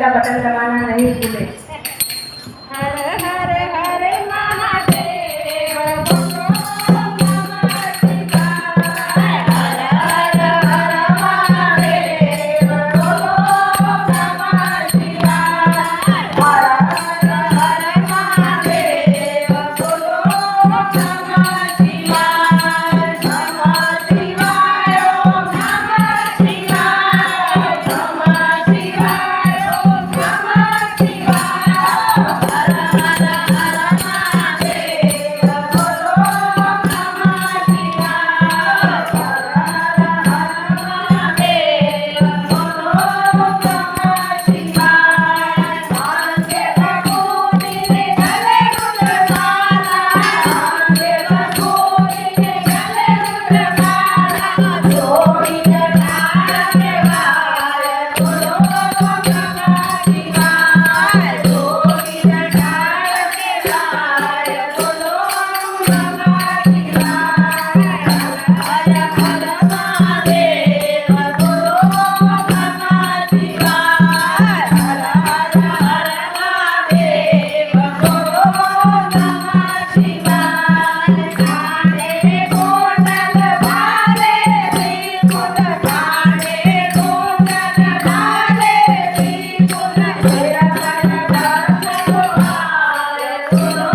का बटन दबाना नहीं भूले। हर हर हर महादेव बोलो नमः शिवाय। हर हर हर महादेव बोलो नमः शिवाय। हर हर हर महादेव बोलो नमः शिवाय। नमः शिवाय ओम नमः शिवाय। नमः शिवाय ओम नमः शिवाय। हर हर हर महादेव बोलो नमः शिवाय। हर हर हर महादेव बोलो नमः शिवाय। आंगे भगोनी ने गले रुद्रमाला। आंगे भगोनी ने गले रुद्रमाला। जोड़ी जटार के वाय बोलो नमः शिवाय। जोड़ी जटार के वाय बोलो नमः शिवाय। हर हर महादेव बोलो नमः शिवाय। हर हर हर महादेव बोलो नमः शिवाय। काने कोटल भाले त्रिपुट काने कोटल भाले त्रिपुट तेरा कर धर्मवाय बोलो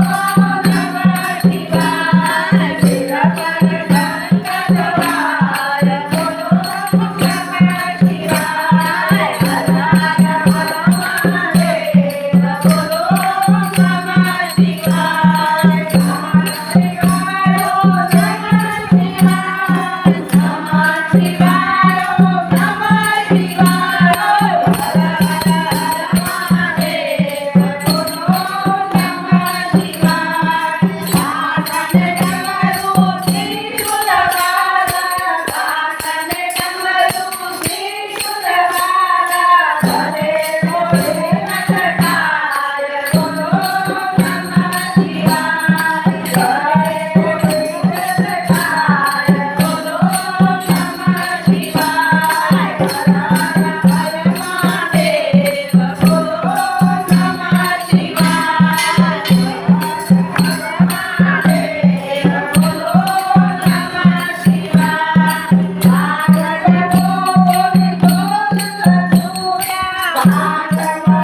नमः शिवाय। तेरा कर धर्मवाय बोलो नमः शिवाय। हर हर हर महादेव बोलो नमः शिवाय। नमः शिवाय ओम नमः शिवाय। नमः शिवाय ओम नमः शिवाय। हर हर हर महादेव बोलो नमः शिवाय। काकन डमरू त्रिशूलवाला। काकन डमरू त्रिशूलवाला। गले घोड़े नटकाय बोलो नमः शिवाय। गले घोड़े नटकाय बोलो नमः शिवाय। हर हर हर महादेव बोलो नमः शिवाय। हर हर महादेव बोलो नमः शिवाय।